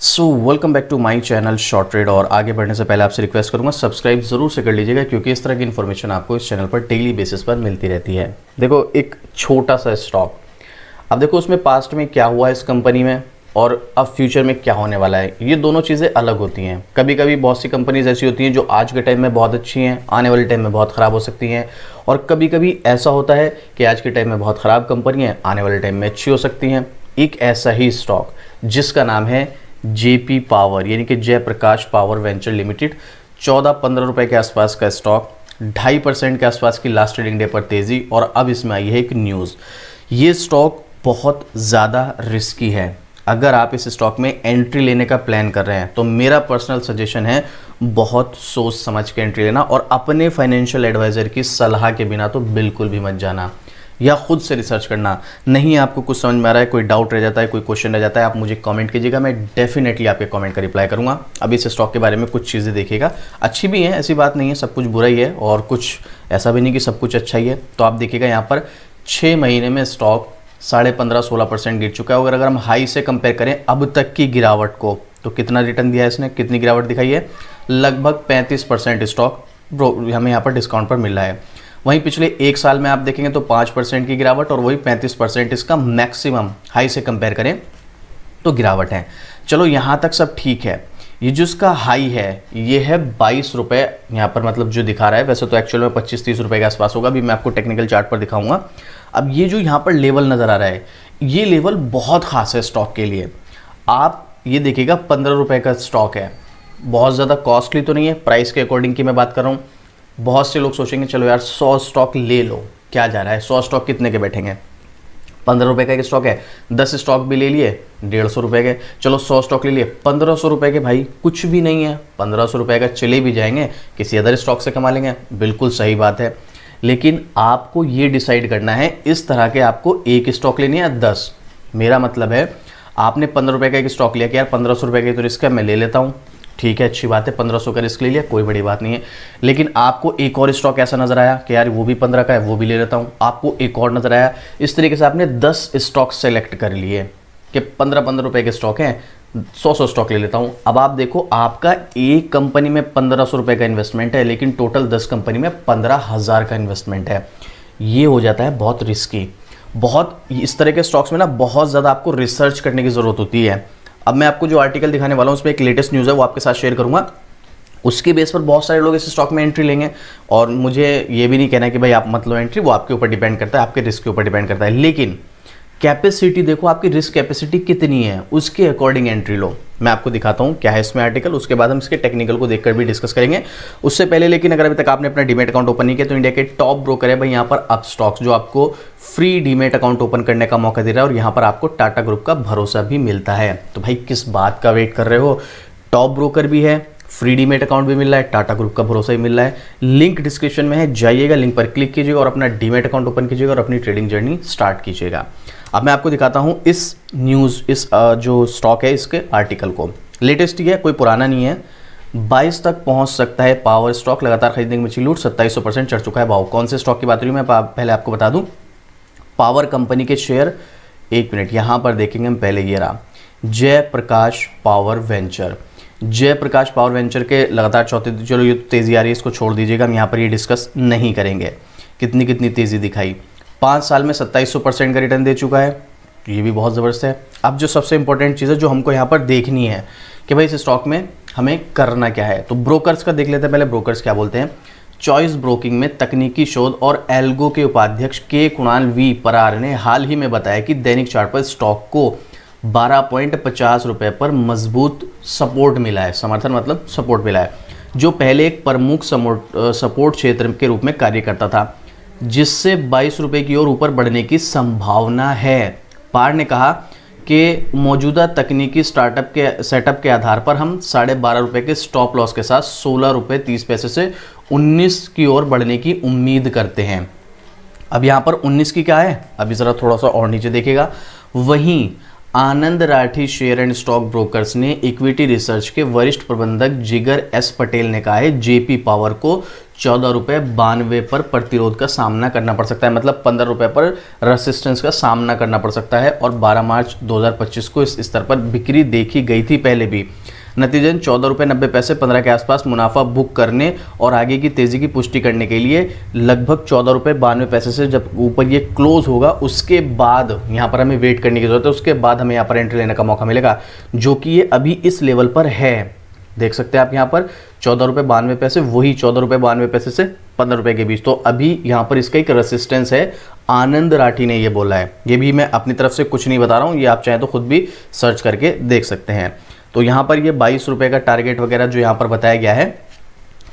So welcome back to my channel short trade. और आगे बढ़ने से पहले आपसे रिक्वेस्ट करूंगा सब्सक्राइब जरूर से कर लीजिएगा, क्योंकि इस तरह की इन्फॉर्मेशन आपको इस चैनल पर डेली बेसिस पर मिलती रहती है। देखो, एक छोटा सा स्टॉक, अब देखो उसमें पास्ट में क्या हुआ इस कंपनी में और अब फ्यूचर में क्या होने वाला है, ये दोनों चीज़ें अलग होती हैं। कभी कभी बहुत सी कंपनीज ऐसी होती हैं जो आज के टाइम में बहुत अच्छी हैं, आने वाले टाइम में बहुत ख़राब हो सकती हैं। और कभी कभी ऐसा होता है कि आज के टाइम में बहुत ख़राब कंपनी है, आने वाले टाइम में अच्छी हो सकती हैं। एक ऐसा ही स्टॉक जिसका नाम है जेपी पावर, यानी कि जयप्रकाश पावर वेंचर लिमिटेड, 14-15 रुपए के आसपास का स्टॉक, 2.5% के आसपास की लास्ट ट्रेडिंग डे पर तेज़ी। और अब इसमें आई है एक न्यूज़, ये स्टॉक बहुत ज़्यादा रिस्की है। अगर आप इस स्टॉक में एंट्री लेने का प्लान कर रहे हैं तो मेरा पर्सनल सजेशन है बहुत सोच समझ के एंट्री लेना, और अपने फाइनेंशियल एडवाइज़र की सलाह के बिना तो बिल्कुल भी मत जाना, या खुद से रिसर्च करना। नहीं आपको कुछ समझ में आ रहा है, कोई डाउट रह जाता है, कोई क्वेश्चन रह जाता है, आप मुझे कमेंट कीजिएगा, मैं डेफिनेटली आपके कमेंट का रिप्लाई करूंगा। अभी इस स्टॉक के बारे में कुछ चीज़ें देखिएगा, अच्छी भी हैं, ऐसी बात नहीं है सब कुछ बुरा ही है, और कुछ ऐसा भी नहीं कि सब कुछ अच्छा ही है। तो आप देखिएगा यहाँ पर 6 महीने में स्टॉक 15.5-16% गिर चुका है। और अगर हम हाई से कंपेयर करें अब तक की गिरावट को, तो कितना रिटर्न दिया है इसने, कितनी गिरावट दिखाई है, लगभग 35% स्टॉक हमें यहाँ पर डिस्काउंट पर मिल रहा है। वहीं पिछले एक साल में आप देखेंगे तो 5% की गिरावट, और वही 35% इसका मैक्सिमम हाई से कंपेयर करें तो गिरावट है। चलो यहाँ तक सब ठीक है। ये जो इसका हाई है ये है 22 रुपये यहाँ पर, मतलब जो दिखा रहा है, वैसे तो एक्चुअल में 25-30 रुपये के आसपास होगा, अभी मैं आपको टेक्निकल चार्ट पर दिखाऊंगा। अब ये जो यहाँ पर लेवल नज़र आ रहा है, ये लेवल बहुत खास है स्टॉक के लिए। आप ये देखिएगा 15 रुपये का स्टॉक है, बहुत ज़्यादा कॉस्टली तो नहीं है प्राइस के अकॉर्डिंग की मैं बात कर रहा हूँ। बहुत से लोग सोचेंगे चलो यार 100 स्टॉक ले लो, क्या जा रहा है, 100 स्टॉक कितने के बैठेंगे, 15 रुपये का एक स्टॉक है, 10 स्टॉक भी ले लिए 150 रुपये के, चलो 100 स्टॉक ले लिए 1500 रुपये के, भाई कुछ भी नहीं है, 1500 रुपये का चले भी जाएंगे, किसी अदर स्टॉक से कमा लेंगे, बिल्कुल सही बात है। लेकिन आपको ये डिसाइड करना है इस तरह के आपको एक स्टॉक लेनी है या 10। मेरा मतलब है आपने 15 रुपये का एक स्टॉक लिया कि यार 1500 रुपये का तो रिस्क है, मैं ले लेता हूँ, ठीक है, अच्छी बात है, 1500 का रिस्क ले लिया, कोई बड़ी बात नहीं है। लेकिन आपको एक और स्टॉक ऐसा नजर आया कि यार वो भी 15 का है, वो भी ले लेता हूँ, आपको एक और नजर आया, इस तरीके से आपने 10 स्टॉक सेलेक्ट कर लिए कि 15-15 रुपये के स्टॉक हैं, 100 स्टॉक ले लेता हूँ। अब आप देखो, आपका एक कंपनी में 1500 रुपये का इन्वेस्टमेंट है, लेकिन टोटल 10 कंपनी में 15,000 का इन्वेस्टमेंट है। ये हो जाता है बहुत रिस्की। बहुत इस तरह के स्टॉक्स में ना बहुत ज़्यादा आपको रिसर्च करने की ज़रूरत होती है। अब मैं आपको जो आर्टिकल दिखाने वाला हूँ उसमें एक लेटेस्ट न्यूज़ है, वो आपके साथ शेयर करूँगा। उसके बेस पर बहुत सारे लोग इस स्टॉक में एंट्री लेंगे, और मुझे ये भी नहीं कहना कि भाई आप मत लो एंट्री, वो आपके ऊपर डिपेंड करता है, आपके रिस्क के ऊपर डिपेंड करता है। लेकिन कैपेसिटी देखो, आपकी रिस्क कैपेसिटी कितनी है, उसके अकॉर्डिंग एंट्री लो। मैं आपको दिखाता हूँ क्या है इसमें आर्टिकल, उसके बाद हम इसके टेक्निकल को देखकर भी डिस्कस करेंगे। उससे पहले लेकिन अगर अभी तक आपने अपना डीमेट अकाउंट ओपन नहीं किया तो इंडिया के टॉप ब्रोकर है भाई यहाँ पर अप स्टॉक्स, जो आपको फ्री डीमेट अकाउंट ओपन करने का मौका दे रहा है, और यहाँ पर आपको टाटा ग्रुप का भरोसा भी मिलता है। तो भाई किस बात का वेट कर रहे हो, टॉप ब्रोकर भी है, फ्री डीमेट अकाउंट भी मिल रहा है, टाटा ग्रुप का भरोसा भी मिल रहा है। लिंक डिस्क्रिप्शन में है, जाइएगा, लिंक पर क्लिक कीजिएगा और अपना डीमेट अकाउंट ओपन कीजिएगा और अपनी ट्रेडिंग जर्नी स्टार्ट कीजिएगा। अब मैं आपको दिखाता हूं इस न्यूज़, इस जो स्टॉक है इसके आर्टिकल को, लेटेस्ट ही है, कोई पुराना नहीं है। 22 तक पहुंच सकता है पावर स्टॉक, लगातार खरीदने की मची लूट, 2700% चढ़ चुका है भाव। कौन से स्टॉक की बात हो रही है मैं पहले आपको बता दूं, पावर कंपनी के शेयर, एक मिनट यहां पर देखेंगे हम, पहले ये रहा Jaiprakash power venture. Jaiprakash power venture के लगातार चौथे, चलो ये तेज़ी आ रही है, इसको छोड़ दीजिएगा, हम यहाँ पर ये डिस्कस नहीं करेंगे कितनी कितनी तेज़ी दिखाई। 5 साल में 2700% का रिटर्न दे चुका है, ये भी बहुत ज़बरदस्त है। अब जो सबसे इंपॉर्टेंट चीज़ है जो हमको यहाँ पर देखनी है कि भाई इस स्टॉक में हमें करना क्या है, तो ब्रोकर्स का देख लेते हैं पहले। ब्रोकर्स क्या बोलते हैं, चॉइस ब्रोकिंग में तकनीकी शोध और एल्गो के उपाध्यक्ष के कुणाल वी परार ने हाल ही में बताया कि दैनिक चार्ट पर स्टॉक को 12.50 रुपये पर मजबूत सपोर्ट मिला है, समर्थन मतलब सपोर्ट मिला है, जो पहले एक प्रमुख सपोर्ट क्षेत्र के रूप में कार्य करता था, जिससे 22 रुपये की ओर ऊपर बढ़ने की संभावना है। पार ने कहा कि मौजूदा तकनीकी सेटअप के आधार पर हम 12.5 रुपये के स्टॉप लॉस के साथ 16 रुपये 30 पैसे से 19 की ओर बढ़ने की उम्मीद करते हैं। अब यहाँ पर 19 की क्या है, अभी ज़रा थोड़ा सा और नीचे देखेगा, वहीं Anand Rathi share and stock brokers ने इक्विटी रिसर्च के वरिष्ठ प्रबंधक जिगर एस पटेल ने कहा है जेपी पावर को 14 रुपये 92 पर प्रतिरोध का सामना करना पड़ सकता है, मतलब 15 रुपये पर रेसिस्टेंस का सामना करना पड़ सकता है। और 12 मार्च 2025 को इस स्तर पर बिक्री देखी गई थी पहले भी। नतीजन 14 रुपये 90 पैसे 15 के आसपास मुनाफा बुक करने और आगे की तेज़ी की पुष्टि करने के लिए लगभग 14 रुपये 92 पैसे से जब ऊपर ये क्लोज होगा उसके बाद यहाँ पर हमें वेट करने की जरूरत है, उसके बाद हमें यहाँ पर एंट्री लेने का मौका मिलेगा, जो कि ये अभी इस लेवल पर है। देख सकते हैं आप यहाँ पर 14 रुपये 92 पैसे, वही 14 रुपये 92 पैसे से 15 रुपये के बीच। तो अभी यहाँ पर इसका एक रेसिस्टेंस है, आनंद राठी ने ये बोला है। ये भी मैं अपनी तरफ से कुछ नहीं बता रहा हूँ, ये आप चाहें तो खुद भी सर्च करके देख सकते हैं। तो यहाँ पर ये 22 रुपये का टारगेट वगैरह जो यहाँ पर बताया गया है,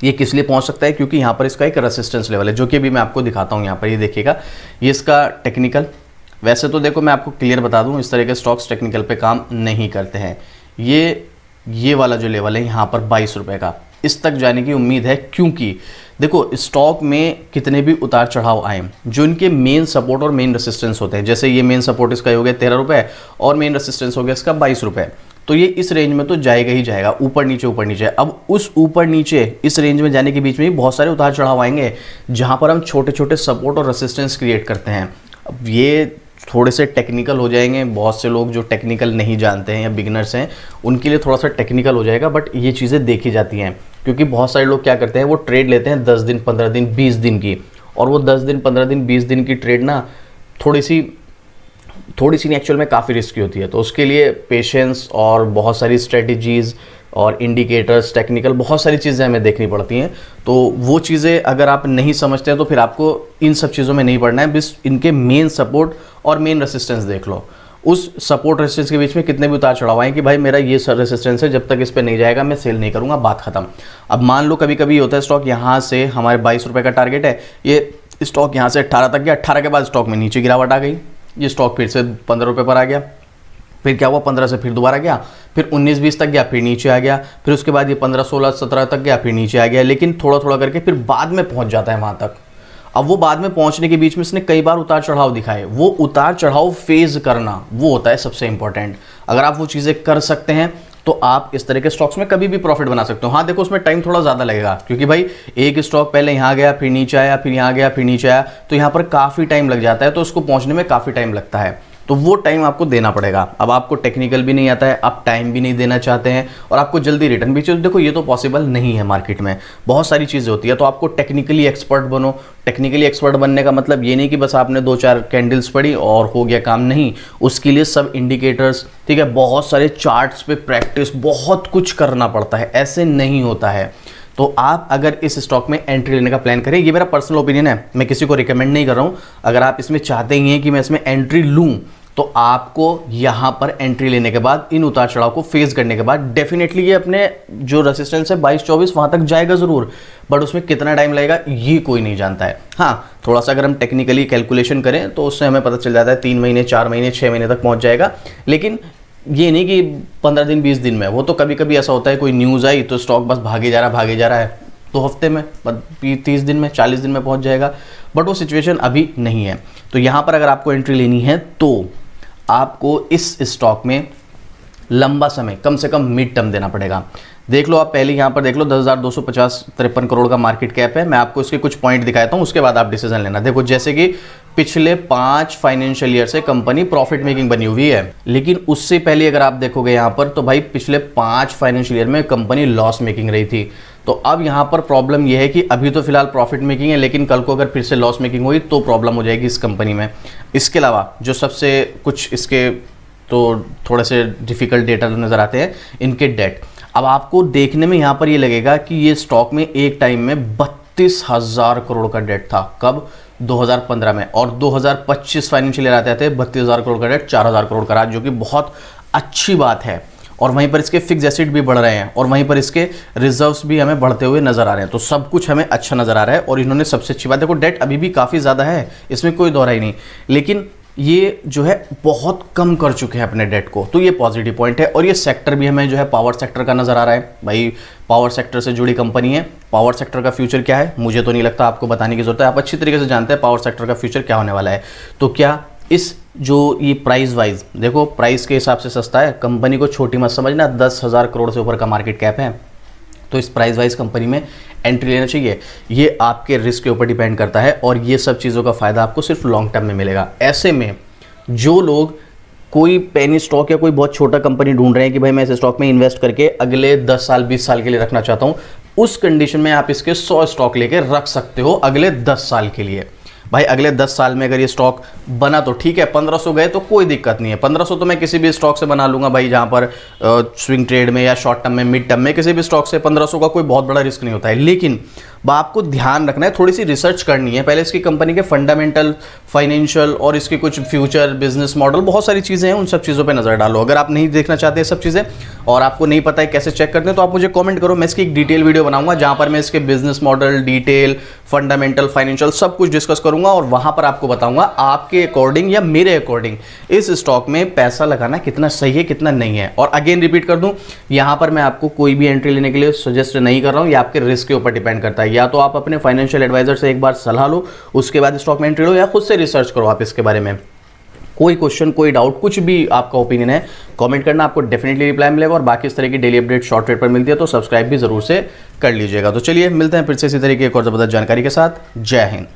ये किस लिए पहुँच सकता है, क्योंकि यहाँ पर इसका एक रेसिस्टेंस लेवल है, जो कि अभी मैं आपको दिखाता हूँ। यहाँ पर ये देखिएगा, ये इसका टेक्निकल। वैसे तो देखो मैं आपको क्लियर बता दूँ, इस तरह के स्टॉक्स टेक्निकल पे काम नहीं करते हैं। ये वाला जो लेवल है यहाँ पर 22 रुपये का, इस तक जाने की उम्मीद है, क्योंकि देखो स्टॉक में कितने भी उतार चढ़ाव आए, जो इनके मेन सपोर्ट और मेन रेसिस्टेंस होते हैं, जैसे ये मेन सपोर्ट इसका हो गया 13 रुपये और मेन रेसिस्टेंस हो गया इसका 22 रुपये, तो ये इस रेंज में तो जाएगा ही जाएगा, ऊपर नीचे। अब उस ऊपर नीचे इस रेंज में जाने के बीच में भी बहुत सारे उतार चढ़ाव आएंगे, जहाँ पर हम छोटे छोटे सपोर्ट और रेसिस्टेंस क्रिएट करते हैं। अब ये थोड़े से टेक्निकल हो जाएंगे, बहुत से लोग जो टेक्निकल नहीं जानते हैं या बिगिनर्स हैं उनके लिए थोड़ा सा टेक्निकल हो जाएगा, बट ये चीज़ें देखी जाती हैं, क्योंकि बहुत सारे लोग क्या करते हैं, वो ट्रेड लेते हैं 10 दिन 15 दिन 20 दिन की, और वो 10 दिन 15 दिन 20 दिन की ट्रेड ना थोड़ी सी नहीं, एक्चुअल में काफ़ी रिस्की होती है। तो उसके लिए पेशेंस और बहुत सारी स्ट्रेटजीज़ और इंडिकेटर्स, टेक्निकल बहुत सारी चीज़ें हमें देखनी पड़ती हैं। तो वो चीज़ें अगर आप नहीं समझते हैं तो फिर आपको इन सब चीज़ों में नहीं पड़ना है, बस इनके मेन सपोर्ट और मेन रेसिस्टेंस देख लो। उस सपोर्ट रेसिस्टेंस के बीच में कितने भी उतार चढ़ाव आए कि भाई मेरा ये रेसिस्टेंस है, जब तक इस पर नहीं जाएगा मैं सेल नहीं करूँगा, बात खत्म। अब मान लो कभी कभी होता है स्टॉक यहाँ से हमारे 22 रुपये का टारगेट है, ये स्टॉक यहाँ से 18 तक गया, 18 के बाद स्टॉक में नीचे गिरावट आ गई, ये स्टॉक फिर से 15 रुपये पर आ गया, फिर क्या हुआ 15 से फिर दोबारा गया, फिर 19-20 तक गया, फिर नीचे आ गया, फिर उसके बाद ये 15-16-17 तक गया, फिर नीचे आ गया, लेकिन थोड़ा थोड़ा करके फिर बाद में पहुंच जाता है वहां तक। अब वो बाद में पहुंचने के बीच में इसने कई बार उतार चढ़ाव दिखाए, वो उतार चढ़ाव फेज करना वो होता है सबसे इंपॉर्टेंट। अगर आप वो चीज़ें कर सकते हैं तो आप इस तरह के स्टॉक्स में कभी भी प्रॉफिट बना सकते हो। हाँ देखो उसमें टाइम थोड़ा ज़्यादा लगेगा, क्योंकि भाई एक स्टॉक पहले यहाँ गया, फिर नीचे आया, फिर यहाँ गया, फिर नीचे आया, तो यहाँ पर काफ़ी टाइम लग जाता है, तो उसको पहुँचने में काफ़ी टाइम लगता है, तो वो टाइम आपको देना पड़ेगा। अब आपको टेक्निकल भी नहीं आता है, आप टाइम भी नहीं देना चाहते हैं, और आपको जल्दी रिटर्न भी चाहिए, देखो ये तो पॉसिबल नहीं है, मार्केट में बहुत सारी चीज़ें होती है। तो आपको टेक्निकली एक्सपर्ट बनो। टेक्निकली एक्सपर्ट बनने का मतलब ये नहीं कि बस आपने 2-4 कैंडल्स पढ़ी और हो गया काम, नहीं, उसके लिए सब इंडिकेटर्स, ठीक है, बहुत सारे चार्ट्स पे प्रैक्टिस, बहुत कुछ करना पड़ता है, ऐसे नहीं होता है। तो आप अगर इस स्टॉक में एंट्री लेने का प्लान करें, ये मेरा पर्सनल ओपिनियन है, मैं किसी को रिकमेंड नहीं कर रहा हूँ। अगर आप इसमें चाहते ही हैं कि मैं इसमें एंट्री लूँ, तो आपको यहाँ पर एंट्री लेने के बाद, इन उतार चढ़ाव को फेस करने के बाद डेफिनेटली ये अपने जो रेसिस्टेंस है 22-24 वहाँ तक जाएगा ज़रूर, बट उसमें कितना टाइम लगेगा ये कोई नहीं जानता है। हाँ थोड़ा सा अगर हम टेक्निकली कैलकुलेशन करें तो उससे हमें पता चल जाता है 3 महीने 4 महीने 6 महीने तक पहुँच जाएगा, लेकिन ये नहीं कि 15 दिन 20 दिन में। वो तो कभी कभी ऐसा होता है, कोई न्यूज़ आई तो स्टॉक बस भागे जा रहा है, 2 हफ्ते में 30 दिन में 40 दिन में पहुंच जाएगा, बट वो सिचुएशन अभी नहीं है। तो यहाँ पर अगर आपको एंट्री लेनी है तो आपको इस स्टॉक में लंबा समय, कम से कम मिड टर्म देना पड़ेगा। देख लो आप पहले यहाँ पर देख लो 10,253 करोड़ का मार्केट कैप है। मैं आपको इसके कुछ पॉइंट दिखाता हूँ, उसके बाद आप डिसीजन लेना। देखो जैसे कि पिछले 5 फाइनेंशियल ईयर से कंपनी प्रॉफिट मेकिंग बनी हुई है, लेकिन उससे पहले अगर आप देखोगे यहाँ पर तो भाई पिछले 5 फाइनेंशियल ईयर में कंपनी लॉस मेकिंग रही थी। तो अब यहाँ पर प्रॉब्लम यह है कि अभी तो फिलहाल प्रॉफिट मेकिंग है, लेकिन कल को अगर फिर से लॉस मेकिंग हुई तो प्रॉब्लम हो जाएगी इस कंपनी में। इसके अलावा जो सबसे कुछ इसके तो थोड़े से डिफिकल्ट डेटा नज़र आते हैं, इनके डेट। अब आपको देखने में यहाँ पर ये लगेगा कि ये स्टॉक में एक टाइम में 32,000 करोड़ का डेट था, कब 2015 में, और 2025 फाइनेंशियल ईयर आते थे 32,000 करोड़ का डेट 4,000 करोड़ का रहा, जो कि बहुत अच्छी बात है। और वहीं पर इसके फिक्स एसेट भी बढ़ रहे हैं और वहीं पर इसके रिजर्व्स भी हमें बढ़ते हुए नजर आ रहे हैं। तो सब कुछ हमें अच्छा नजर आ रहा है। और इन्होंने सबसे अच्छी बात, देखो डेट अभी भी काफ़ी ज़्यादा है, इसमें कोई दौरा ही नहीं, लेकिन ये जो है बहुत कम कर चुके हैं अपने डेट को, तो ये पॉजिटिव पॉइंट है। और ये सेक्टर भी हमें जो है पावर सेक्टर का नज़र आ रहा है। भाई पावर सेक्टर से जुड़ी कंपनी है, पावर सेक्टर का फ्यूचर क्या है मुझे तो नहीं लगता आपको बताने की जरूरत है, आप अच्छी तरीके से जानते हैं पावर सेक्टर का फ्यूचर क्या होने वाला है। तो क्या इस जो ये प्राइस वाइज देखो, प्राइस के हिसाब से सस्ता है, कंपनी को छोटी मत समझना, 10,000 करोड़ से ऊपर का मार्केट कैप है, तो इस प्राइस वाइज कंपनी में एंट्री लेना चाहिए। ये आपके रिस्क के ऊपर डिपेंड करता है और ये सब चीज़ों का फ़ायदा आपको सिर्फ लॉन्ग टर्म में मिलेगा। ऐसे में जो लोग कोई पेनी स्टॉक या कोई बहुत छोटा कंपनी ढूंढ रहे हैं कि भाई मैं इस स्टॉक में इन्वेस्ट करके अगले 10 साल 20 साल के लिए रखना चाहता हूँ, उस कंडीशन में आप इसके 100 स्टॉक लेके रख सकते हो अगले 10 साल के लिए। भाई अगले 10 साल में अगर ये स्टॉक बना तो ठीक है, 1500 गए तो कोई दिक्कत नहीं है, 1500 तो मैं किसी भी स्टॉक से बना लूंगा भाई, जहां पर स्विंग ट्रेड में या शॉर्ट टर्म में, मिड टर्म में, किसी भी स्टॉक से 1500 का कोई बहुत बड़ा रिस्क नहीं होता है। लेकिन आपको ध्यान रखना है, थोड़ी सी रिसर्च करनी है पहले, इसकी कंपनी के फंडामेंटल, फाइनेंशियल और इसके कुछ फ्यूचर बिजनेस मॉडल, बहुत सारी चीज़ें हैं, उन सब चीज़ों पे नज़र डालो। अगर आप नहीं देखना चाहते सब चीज़ें और आपको नहीं पता है कैसे चेक करते हैं, तो आप मुझे कमेंट करो, मैं इसकी एक डिटेल वीडियो बनाऊंगा जहां पर मैं इसके business model, detail, fundamental, financial सब कुछ डिस्कस करूंगा और वहां पर आपको बताऊंगा आपके अकॉर्डिंग या मेरे अकॉर्डिंग इस स्टॉक में पैसा लगाना कितना सही है, कितना नहीं है। और अगेन रिपीट कर दूं, यहां पर मैं आपको कोई भी एंट्री लेने के लिए सजेस्ट नहीं कर रहा हूं, ये आपके रिस्क के ऊपर डिपेंड करता है। या तो आप अपने फाइनेंशियल एडवाइजर से एक बार सलाह लो, उसके बाद स्टॉक में एंट्री लो, या खुद से रिसर्च करो आप इसके बारे में। कोई क्वेश्चन, कोई डाउट, कुछ भी आपका ओपिनियन है, कमेंट करना, आपको डेफिनेटली रिप्लाई मिलेगा। और बाकी इस तरह की डेली अपडेट शॉर्ट ट्रेड पर मिलती है तो सब्सक्राइब भी जरूर से कर लीजिएगा। तो चलिए मिलते हैं फिर से इसी तरीके एक और जबरदस्त जानकारी के साथ। जय हिंद।